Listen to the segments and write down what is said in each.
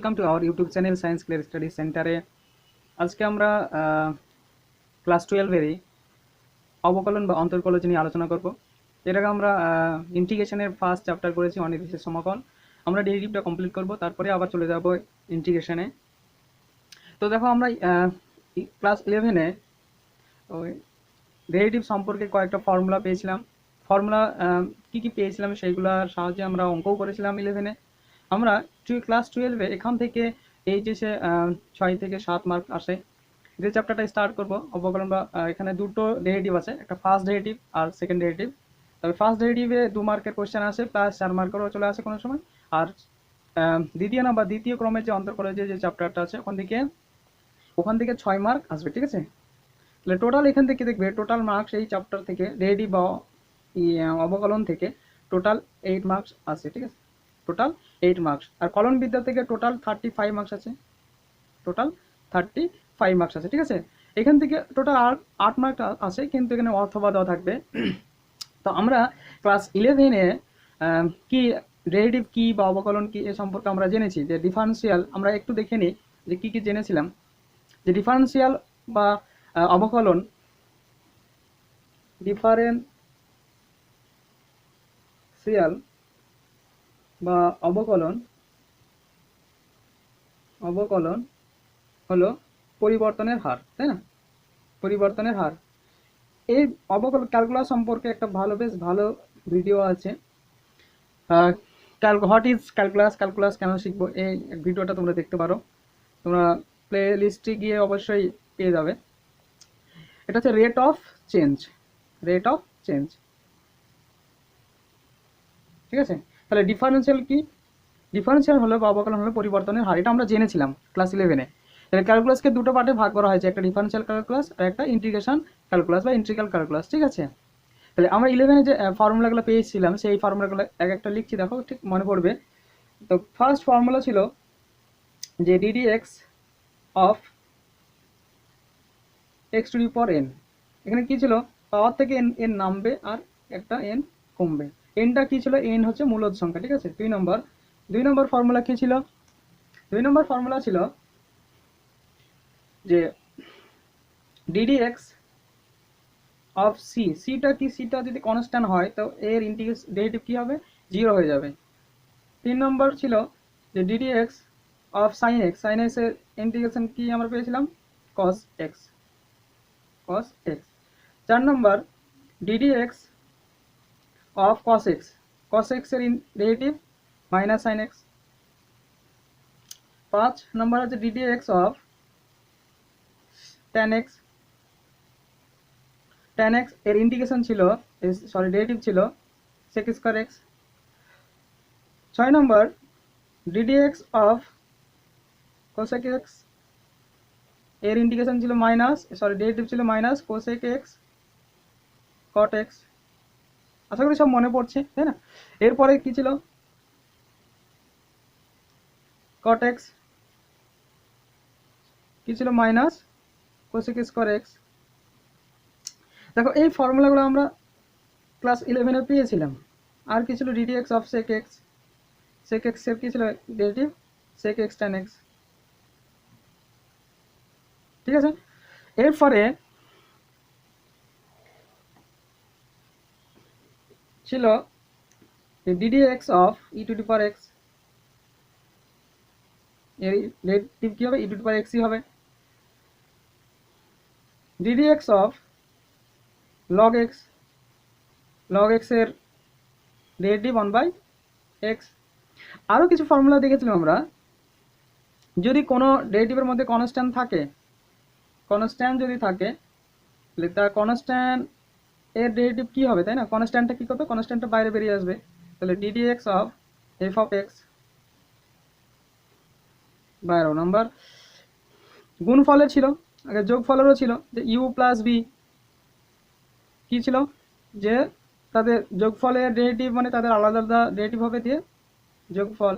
Welcome to our YouTube channel science clear study সেন্টারে। আজকে আমরা ক্লাস 12-এরই অবকলন বা অন্তর্কলজ নিয়ে আলোচনা করব। এর আগে আমরা ইন্টিগ্রেশনের ফার্স্ট চ্যাপ্টার করেছি অনির্দিষ্ট সমকলন। আমরা ডেরিভেটিভটা কমপ্লিট করব, তারপরে আবার চলে যাব ইন্টিগ্রেশনে। তো দেখো আমরা ক্লাস 11-এ ওই ডেরিভেটিভ সম্পর্কে কয়েকটা ফর্মুলা পেয়েছিলাম। ফর্মুলা কী পেয়েছিলাম সেইগুলোর সাহায্যে আমরা অঙ্কও করেছিলাম 11-এ। আমরা ক্লাস 12-এ এখান থেকে এইচএসে 6 থেকে 7 মার্ক আসে। যে চ্যাপ্টারটা স্টার্ট করব অবকলন বা এখানে দুটো ডেরিভেটিভ আছে, একটা ফার্স্ট ডেরিভেটিভ আর সেকেন্ড ডেরিভেটিভ। তবে ফার্স্ট ডেরিভেটিভে 2 মার্কের কোশ্চেন আসে, প্লাস 4 মার্কেরও চলে আসে কোনো সময়। আর দ্বিতীয় ক্রমের যে অন্তর্কলজের যে চ্যাপ্টারটা আছে ওখান থেকে 6 মার্ক আসবে, ঠিক আছে। তাহলে টোটাল এখান থেকে দেখবে টোটাল মার্কস এই চ্যাপ্টার থেকে ডেরিভেটিভ বা অবকলন থেকে টোটাল 8 মার্কস আসে, ঠিক আছে। Total 8 marks. আর কলন বিদ্যা থেকে টোটাল 35 মার্কস আছে, টোটাল 35 মার্কস আছে, ঠিক আছে। এখান থেকে টোটাল 8 মার্ক আছে, কিন্তু এখানে অথবা দেওয়া থাকবে। তো আমরা ক্লাস 11-এ কি ডেরিভেটিভ কি বা অবকলন কি এ সম্পর্কে আমরা জেনেছি। যে ডিফারেন্সিয়াল আমরা একটু দেখে নিই যে কী কী জেনেছিলাম। যে ডিফারেন্সিয়াল বা অবকলন, ডিফারেন্সিয়াল বা অবকলন হলো পরিবর্তনের হার, তাই না? পরিবর্তনের হার। এই অবকলন ক্যালকুলাস সম্পর্কে একটা বেশ ভালো ভিডিও আছে, হোয়াট ইজ ক্যালকুলাস কেন শিখবো, এই ভিডিওটা তোমরা দেখতে পারো। তোমরা প্লে লিস্টে গিয়ে অবশ্যই পেয়ে যাবে। এটা হচ্ছে রেট অফ চেঞ্জ, ঠিক আছে। তাহলে ডিফারেন্সিয়াল কি? ডিফারেন্সিয়াল হলো বা অবকলন হলো পরিবর্তনের হার। এটা আমরা জেনেছিলাম ক্লাস 11-এ। তাহলে ক্যালকুলাসকে দুটো পার্টে ভাগ করা হয়েছে, একটা ডিফারেন্সিয়াল ক্যালকুলাস আর একটা ইন্টিগ্রেশন ক্যালকুলাস বা ইন্টিগ্রাল ক্যালকুলাস, ঠিক আছে। তাহলে আমরা 11-এ যে ফর্মুলাগুলো পেয়েছিলাম সেই ফর্মুলাগুলো এক একটা লিখছি, দেখো ঠিক মনে পড়বে। তো ফার্স্ট ফর্মুলা ছিল যে d d x of x two the power N. এখানে কি ছিল, পাওয়ার থেকে এন নামবে আর একটা এন কমবে। এনটা কি ছিল, এন হচ্ছে মূলদ সংখ্যা, ঠিক আছে। দুই নম্বর ফর্মুলা কি ছিল? 2 নম্বর ফর্মুলা ছিল যে ডিডি এক্স অফ সি। সিটা কি, সিটা যদি কনস্ট্যান্ট হয় তো এর ডেরিভেটিভ কি হবে, 0 হয়ে যাবে। 3 নম্বর ছিল যে d d x of sine x. Sine x এর ইন্টিগ্রেশন কি আমরা পেয়েছিলাম, cos x. 4 number d d x of cos x. Cos x এর derivative minus sine x. 5 number হচ্ছে d d x of tan x. Tan x এর integration ছিল, derivative ছিল sec square x. 6 number d d x of cosec x এর integration ছিল derivative ছিল minus cosec x cot x. আশা করি সব মনে পড়ছে, তাই না? এরপরে কি ছিল, কট এক্স কি ছিল, মাইনাস কোসেক স্কয়ার এক্স। দেখো এই ফর্মুলাগুলো আমরা ক্লাস 11-এ পেয়েছিলাম। আর কি ছিল, d d x of sec x. Sec x এর কি ছিল derivative, sec x tan x, ঠিক আছে। এরপরে ছিল d d x of e to the power x. এর ডেরিভেটিভ কি হবে, ই টু দি পাওয়ার এক্সই হবে। D d x of log x. Log x এর ডেরিভেটিভ 1/x। আরও কিছু ফর্মুলা দেখেছিলাম আমরা। যদি কোনো ডেরিভেটিভের মধ্যে কনস্ট্যান্ট যদি থাকে তাহলে তার কনস্ট্যান্ট এর ডেরিভেটিভ কি হবে, তাই না? কনস্ট্যান্টটা কি করবে, কনস্ট্যান্টটা বাইরে বেরিয়ে আসবে। তাহলে DD x of F of x. 12 নম্বর গুণফলের ছিল, আগে যোগফলেরও ছিল, যে ইউ প্লাস বি কি ছিল, যে তাদের যোগফলের ডেরিভেটিভ মানে তাদের আলাদা আলাদা ডেরিভেটিভ হবে দিয়ে যোগফল।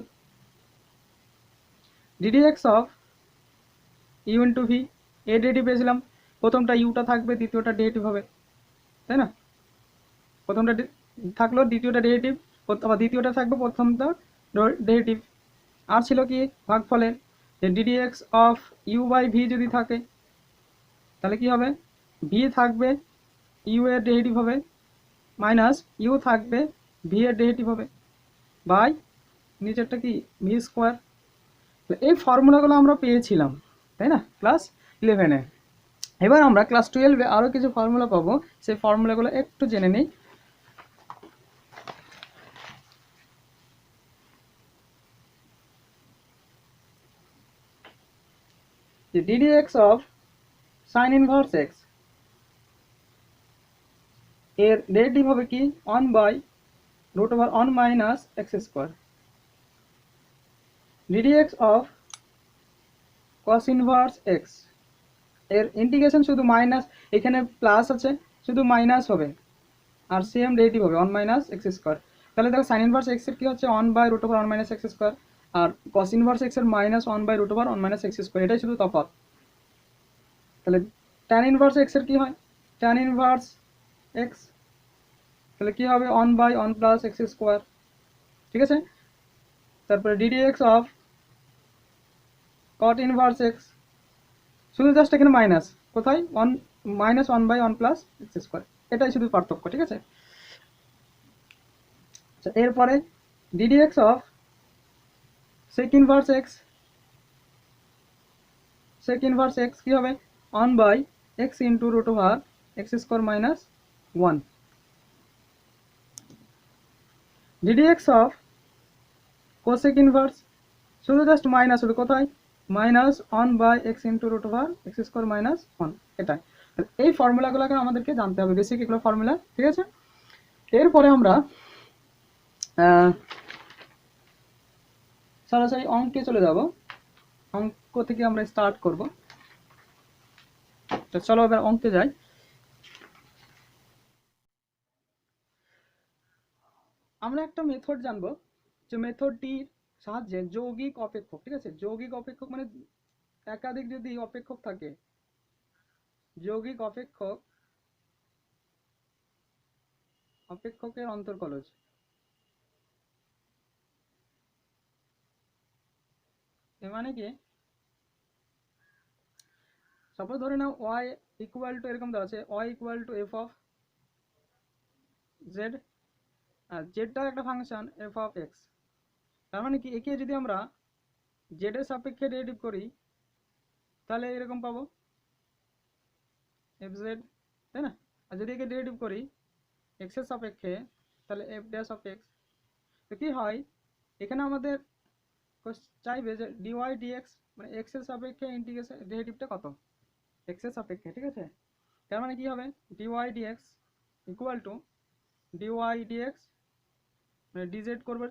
D d x of u into v এর ডেরিভেটিভ পেয়েছিলাম, প্রথমটা ইউটা থাকবে দ্বিতীয়টা ডেরিভেটিভ হবে, তাই না? প্রথমটা থাকলো দ্বিতীয়টা ডেরিভেটিভ, আবার দ্বিতীয়টা থাকবে প্রথমটা ডেরিভেটিভ। আর ছিল কি ভাগফলের, যে d d x of u by v যদি থাকে তাহলে কি হবে, ভি থাকবে ইউ এর ডেরিভেটিভ হবে মাইনাস ইউ থাকবে ভি এর ডেরিভেটিভ হবে বাই নিচেরটা কি ভি স্কোয়ার। এই ফর্মুলাগুলো আমরা পেয়েছিলাম তাই না ক্লাস 11-এ। এবার আমরা ক্লাস 12-এ আরও কিছু ফর্মুলা পাবো, সেই ফর্মুলাগুলো একটু জেনে নিই। যে d d x of sign inverse X এর ডেরিভেটিভ হবে কি 1/√1 minus x square. DD x of cos inverse X এর ইন্টিগ্রেশন শুধু মাইনাস, এখানে প্লাস আছে শুধু মাইনাস হবে আর সেম ডেরিভেটিভ হবে 1 মাইনাস এক্স স্কোয়ার। তাহলে দেখো সাইন ইনভার্স এক্স এর কি হচ্ছে 1/√1 মাইনাস এক্স স্কোয়ার, আর কস ইনভার্স এক্স এর মাইনাস 1/√1 মাইনাস এক্স স্কোয়ার, এটাই শুধু তফাৎ। তাহলে ট্যান ইনভার্স এক্স এর কি হয়, ট্যান ইনভার্স এক্স, তাহলে কি হবে 1/1 প্লাস এক্স স্কোয়ার, ঠিক আছে। তারপরে d d x of cot inverse x, শুধু জাস্ট এখানে মাইনাস, কোথায় মাইনাস 1/1 প্লাস এক্স স্কোয়ার, এটাই শুধু পার্থক্য, ঠিক আছে। এরপরে d d x of sec inverse x, sec inverse x কি হবে 1/x into √root x square minus 1। D d x of cosec inverse, শুধু জাস্ট মাইনাস হবে, কোথায় minus 1/x into √root x square minus 1, এটাই। এই ফর্মুলাগুলোকে আমাদেরকে জানতে হবে, বেসিক এগুলো ফর্মুলা, ঠিক আছে। এরপরে আমরা সরাসরি অঙ্কে চলে যাব, অঙ্ক থেকে আমরা স্টার্ট করব। তো চলো এবার অঙ্কে যাই। আমরা একটা মেথড জানবো, যে মেথডটির সাহায্যে যৌগিক অপেক্ষক, ঠিক আছে, যৌগিক অপেক্ষক মানে একাধিক যদি অপেক্ষক থাকে, যৌগিক অপেক্ষকের অন্তর্কলজ, এর মানে কি, সাপোজ ধরে নাও ওয়াই ইকুয়াল টু এরকম দেওয়া আছে, Y equal to F of Z, আর জেডটার একটা ফাংশন এফ অফ এক্স। তার মানে কি একে যদি আমরা জেড এর সাপেক্ষে ডেরিভেটিভ করি তাহলে এরকম পাবো এফ জেড, তাই না। আর যদি একে ডেরিভেটিভ করি এক্স এর সাপেক্ষে তাহলে এফ ড্যাশ অফ এক্স। তো কি হয়, এখানে আমাদের চাইবে যে ডিওয়াই ডিএক্স মানে এক্স এর সাপেক্ষে ইন্টিগ্রেশন ডেরিভেটিভটা কত, এক্স এর সাপেক্ষে, ঠিক আছে। তার মানে কি হবে d y dx equal to d y d x মানে ডিজেড করবে,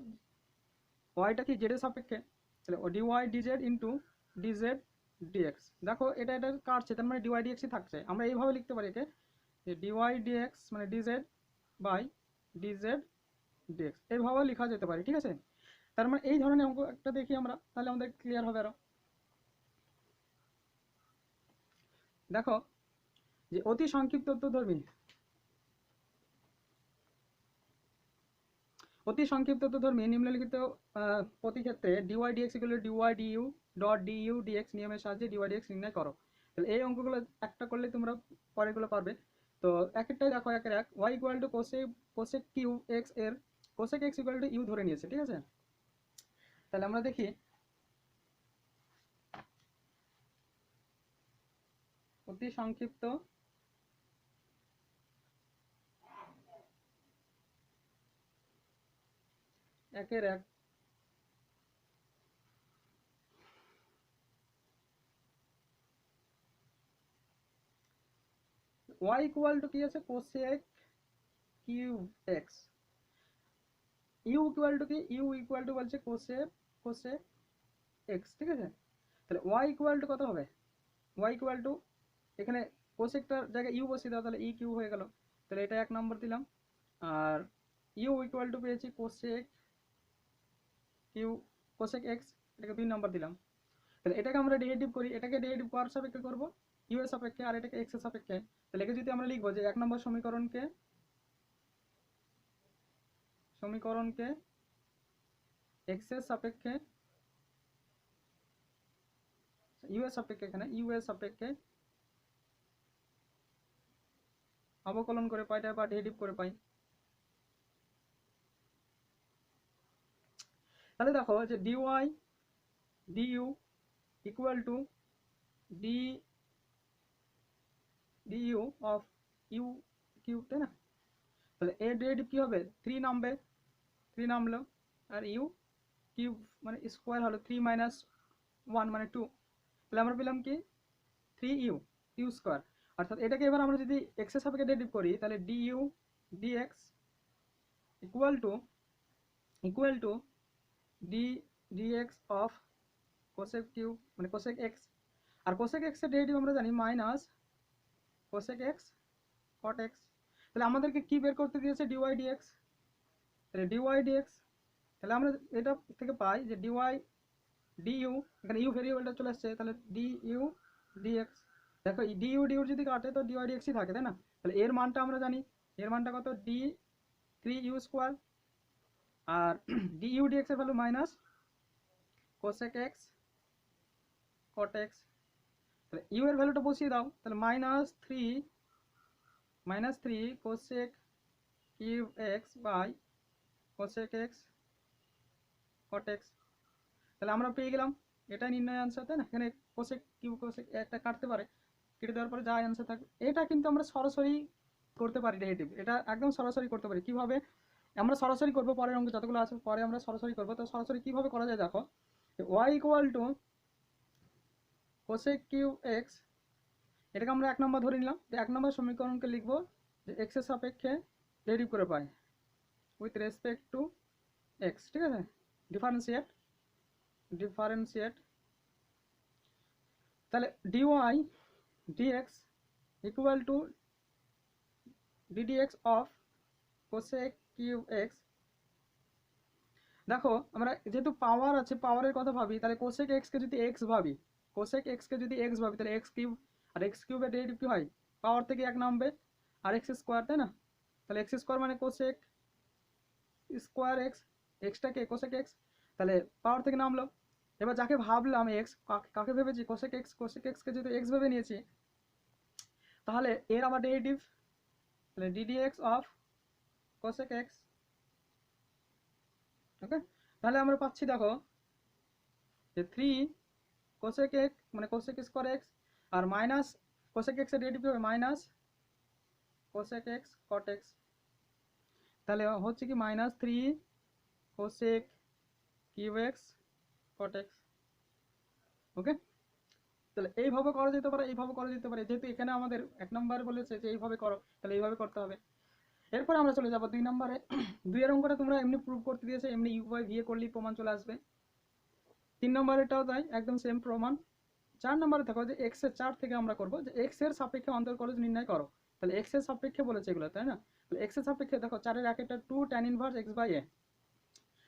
ওয়াইটা কি জেড এর সাপেক্ষে, তাহলে d y d z into d z d x. দেখো এটা এটা কাটছে, তার মানে ডিওয়াই ডিএক্সই থাকছে। আমরা এইভাবে লিখতে পারি একে, যে ডিওয়াই ডিএক্স মানে ডিজেড বাই ডিজেড ডিএক্স, এইভাবে লেখা যেতে পারে, ঠিক আছে। তার মানে এই ধরনের অঙ্ক একটা দেখি আমরা, তাহলে আমাদের ক্লিয়ার হবে আরো। দেখো যে অতি সংক্ষিপ্ত উত্তরধর্মী, অতি সংক্ষিপ্ত উত্তরধর্মী নিম্নলিখিত প্রতি ক্ষেত্রে d y dx equal to d y d u dot d u d x নিয়মের সাহায্যে ডিওয়াই ডিএক্স নির্ণয় করো। তাহলে এই অঙ্কগুলো একটা করলে তোমরা পরেরগুলো পারবে। তো একটাই দেখো, একের এক Y equal to cosec cube X এর cosec X equal to U ধরে নিয়েছে, ঠিক আছে। তাহলে আমরা দেখি অতি সংক্ষিপ্ত একের এক ওয়াই ইকুয়াল টু কি আছে cosec cube x, u equal to কি, ইউ ইকুয়াল টু বলছে কোসেক এক্স, ঠিক আছে। তাহলে ওয়াই ইকুয়াল টু কত হবে, ওয়াই ইকুয়াল টু এখানে কোসেকটার জায়গায় ইউ বসিয়ে দাও, তাহলে ই কিউ হয়ে গেল, তাহলে এটা 1 নম্বর দিলাম। আর ইউ ইকুয়াল টু পেয়েছি কোসেক কিউ কোসেক এক্স, এটাকে 2 নম্বর দিলাম। তাহলে এটাকে আমরা ডেরিভেটিভ করি, এটাকে ডেরিভেটিভ কার সাপেক্ষে করব, ইউ এর সাপেক্ষে, আর এটাকে এক্স এর সাপেক্ষে। তাহলে একে যদি আমরা লিখবো যে 1 নম্বর সমীকরণকে এক্স এর সাপেক্ষে ইউ এর সাপেক্ষে, এখানে ইউ এর সাপেক্ষে অবকলন করে পাই বা ডেরিভেটিভ করে পাই। তাহলে দেখো যে d y d u equal to d d u of u cube, তাই না? তাহলে এর ডেরিভেটিভ কি হবে? 3 নামবে, 3 নামলো, আর ইউ কিউব মানে স্কোয়ার হলো 3 মাইনাস 1 মানে 2। তাহলে আমরা পেলাম কি 3 ইউ, ইউ স্কোয়ার। অর্থাৎ এটাকে এবার আমরা যদি এক্স এর সাপেক্ষে ডেরিভেটিভ করি তাহলে d u d x equal to d d x of cosec cube মানে কোসেক এক্স। আর কোসেক এক্স এর ডেরিভেটিভ আমরা জানি minus cosec x cot x. তাহলে আমাদেরকে কি বের করতে দিয়েছে? D y d x. তাহলে ডিওয়াই ডিএক্স, তাহলে আমরা এটা থেকে পাই যে ডিওয়াই ডিইউ, এখানে ইউ ভেরিয়েবলটা চলে আসছে, তাহলে ডিইউ ডিএক্স। দেখো ডিইউ ডিইউ যদি কাটে তো ডিওয়াই ডিএক্সই থাকে, তাই না? তাহলে এর মানটা আমরা জানি, এর মানটা কত? ডি 3 ইউ স্কোয়ার, আর ডিইউ ডিএক্স এর value minus cosec x cot x. তাহলে ইউ এর ভ্যালুটা বসিয়ে দাও, তাহলে minus three cosec cube X by cosec x cot x. তাহলে আমরা পেয়ে গেলাম এটাই নির্ণয় আনসার, তাই না? এখানে কোসেক কিউব কোসেক একটা কাটতে পারে, কেটে দেওয়ার পরে যা অ্যান্সার থাকবে। এটা কিন্তু আমরা সরাসরি করতে পারি ডেরিভেটিভ, এটা একদম সরাসরি করতে পারি। কিভাবে আমরা সরাসরি করবো? পরের অঙ্ক যতগুলো আছে পরে আমরা সরাসরি করবো। তো সরাসরি কিভাবে করা যায় দেখো, y equal to cosec cube x, এটাকে আমরা 1 নম্বর ধরে নিলাম। যে 1 নম্বর সমীকরণকে লিখবো যে এক্স এর সাপেক্ষে ডেরিভ করে পাই উইথ রেসপেক্ট টু এক্স, ঠিক আছে? ডিফারেন্সিয়েট। তাহলে d y dx equal to d d x of cosec cube x. দেখো আমরা যেহেতু পাওয়ার আছে, পাওয়ারের কথা ভাবি, তাহলে কোসেক এক্সকে যদি এক্স ভাবি, তাহলে এক্স কিউব, আর এক্স কিউবের ডেরিভেটিভ কি হয়? পাওয়ার থেকে 1 নামবে আর এক্স স্কোয়ার, তাই না? তাহলে এক্স স্কোয়ার মানে কোসেক স্কোয়ার এক্স, এক্সটাকে কোসেক এক্স, তাহলে পাওয়ার থেকে নামলো। এবার যাকে ভাবলাম এক্স, কাকে ভেবেছি? কোসেক এক্সকে যেহেতু এক্স ভেবে নিয়েছি, তাহলে এর আবার ডেরিভেটিভ, তাহলে DDX of cosec X. Okay, তাহলে আমরা পাচ্ছি দেখো যে 3 কোসেক এক্স মানে কোসেক স্কোয়ার এক্স, আর মাইনাস কোসেক এক্স এর ডেরিভেটিভ হবে minus cosec x cot x. তাহলে হচ্ছে কি -3 cosec cube X cot X. Okay, তাহলে এইভাবে করা যেতে পারে, এইভাবে করা যেতে পারে। যেহেতু এখানে আমাদের 1 নম্বর বলেছে যে এইভাবে করো, তাহলে এইভাবে করতে হবে। এরপরে আমরা চলে যাবো 2 নম্বরে। 2 এর অঙ্কটা তোমরা এমনি প্রুভ করতে দিয়েছে, এমনি ইউ বাই ভি এ করলেই প্রমাণ চলে আসবে। 3 নম্বরেরটাও তাই, একদম সেম প্রমাণ। 4 নম্বরে দেখো যে এক্স এর 4 থেকে আমরা করবো যে এক্স এর সাপেক্ষে অন্তর্কলজ নির্ণয় করো। তাহলে এক্স এর সাপেক্ষে বলেছে এগুলো, তাই না? তাহলে এক্স এর সাপেক্ষে দেখো 4 এর একটা 2 tan inverse X by A,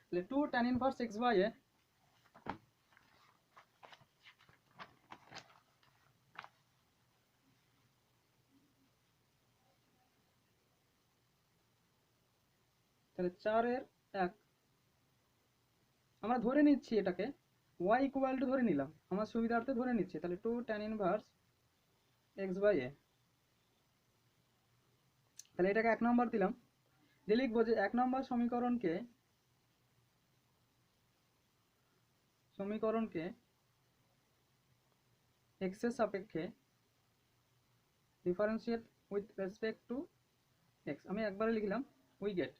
তাহলে 2 tan inverse X by A, তাহলে 4 এর 1 আমরা ধরে নিচ্ছি, এটাকে y ইকুয়াল টু ধরে নিলাম, আমার সুবিধার্থে ধরে নিচ্ছি। তাহলে 2 tan inverse X by A, তাহলে এটাকে 1 নম্বর দিলাম। দিয়ে লিখবো যে 1 নম্বর সমীকরণকে এক্স এর সাপেক্ষে differentiate with respect to x. আমি একবারে লিখলাম উই গেট,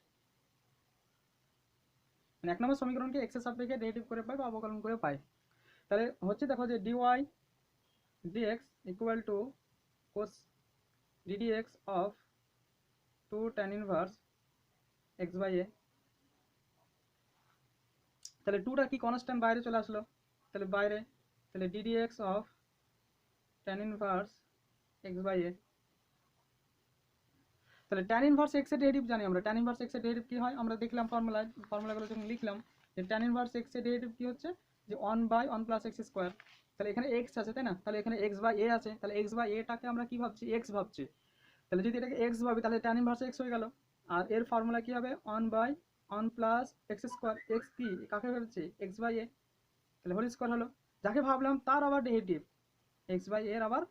মানে 1 নম্বর সমীকরণকে এক্স এর সাপেক্ষে ডেরিভেটিভ করে পাই বা অবকলন করে পাই। তাহলে হচ্ছে দেখো যে DY dx equal to cos DDX of 2 tan inverse X by A. তাহলে 2টা কি কনস্ট্যান্ট বাইরে চলে আসলো, তাহলে বাইরে, তাহলে DDX of tan inverse X by A. তাহলে tan ইনভার্স এক্স এর ডেরিভেটিভ জানি আমরা। tan ইনভার্স এক্স এর ডেরিভেটিভ কি হয় আমরা দেখলাম ফর্মুলাগুলো যখন লিখলাম, যে tan ইনভার্স এক্স এর ডেরিভেটিভ কি হচ্ছে যে 1/1 + x স্কয়ার। তাহলে এখানে x আছে, তাই না? তাহলে এখানে x বাই a আছে, তাহলে x বাই a টাকে আমরা কি ভাবছি? x ভাবছি। তাহলে যদি এটাকে x ভাবি তাহলে tan ইনভার্স x হয়ে গেল। আর এর ফর্মুলা কি হবে? 1/1 + x স্কয়ার। x কি কাকে ভাবছি? x বাই a, তাহলে হোল স্কয়ার হলো। যাকে ভাবলাম তার আবার ডেরিভেটিভ, এক্স বাই এর আবার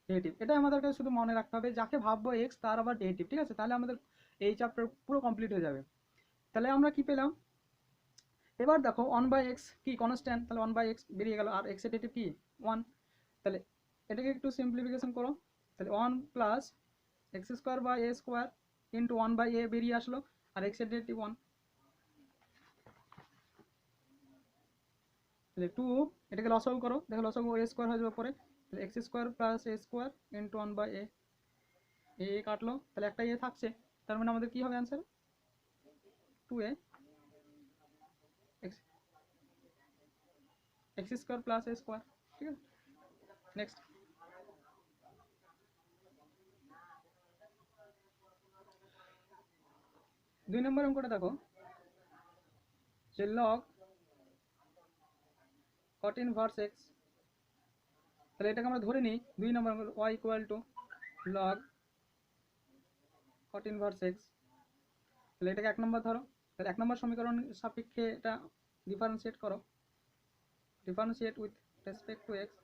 ডেরিভেটিভ। এটাই আমাদেরকে শুধু মনে রাখতে হবে, যাকে ভাববো এক্স তার আবার ডেরিভেটিভ, ঠিক আছে? তাহলে আমাদের এই চ্যাপ্টার পুরো কমপ্লিট হয়ে যাবে। তাহলে আমরা কি পেলাম? এবার দেখো 1/x কি কনস্ট্যান্ট, তাহলে 1/x বেরিয়ে গেল, আর এক্স এর ডেরিভেটিভ কি 1। তাহলে এটাকে একটু সিম্পলিফিকেশন করো, তাহলে 1 plus x square by a square into 1/a বেরিয়ে আসলো, আর এক্স এর ডেরিভেটিভ 1। তাহলে 2, এটাকে লসাগু করো, দেখো লসাগু এ স্কোয়ার হয়ে যাবে পরে, তাহলে X square plus A square into 1/a, এ কাটলো, তাহলে একটা এ থাকছে, তার মানে আমাদের কি হবে answer 2a X X square plus A square, ঠিক আছে? নেক্সট, 2 নম্বর অঙ্কটা দেখো, যে লগ কট ইনভার্স এক্স, তাহলে এটাকে আমরা ধরে নিই 2 নম্বর অঙ্ক y equal to log caught inverse x. তাহলে এটাকে 1 নম্বর ধরো, তাহলে 1 নম্বর সমীকরণ সাপেক্ষে এটা ডিফারেন্সিয়েট করো, differentiate with respect to x.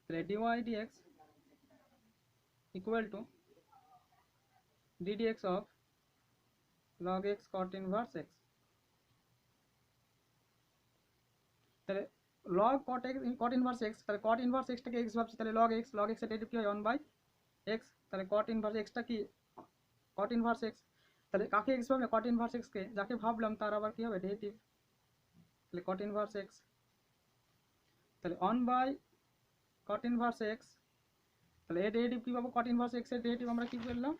তাহলে dy dx equal to ddx of log x cot inverse x। তাহলে log cot inverse x, তাহলে cot inverse x টাকে x ভাবছি, তাহলে log x এর ডেরিভেটিভ কি হয় 1/x, তাহলে cot inverse x টা কি cot inverse x, তাহলে কাকে x ভাবলে cot inverse x কে, যাকে ভাবলাম তার আবার কি হবে ডেরিভেটিভ, তাহলে cot inverse x, তাহলে 1/cot inverse x, তাহলে এর ডেরিভেটিভ কি পাবো, cot inverse x এর ডেরিভেটিভ আমরা কি করলাম,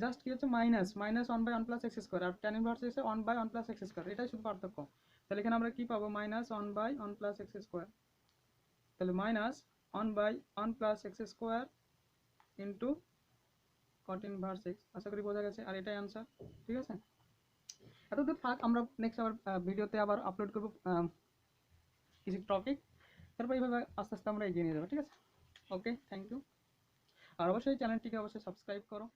জাস্ট কি হচ্ছে মাইনাস 1/1 প্লাস এক্স স্কোয়ার, আর tan inverse x 1/1 plus x square, এটাই শুধু পার্থক্য। তাহলে এখানে আমরা কি পাবো -1/1 প্লাস এক্স স্কোয়ার, তাহলে -1/1 plus x square into cot inverse X. আশা করি বোঝা গেছে, আর এটাই আনসার, ঠিক আছে? এতদূর থাক, আমরা নেক্সট আবার ভিডিওতে আবার আপলোড করবো কিছু টপিক, তারপর এইভাবে আস্তে আস্তে আমরা এগিয়ে নিয়ে যাবো, ঠিক আছে? ওকে, থ্যাংক ইউ। আর অবশ্যই চ্যানেলটিকে অবশ্যই সাবস্ক্রাইব করো।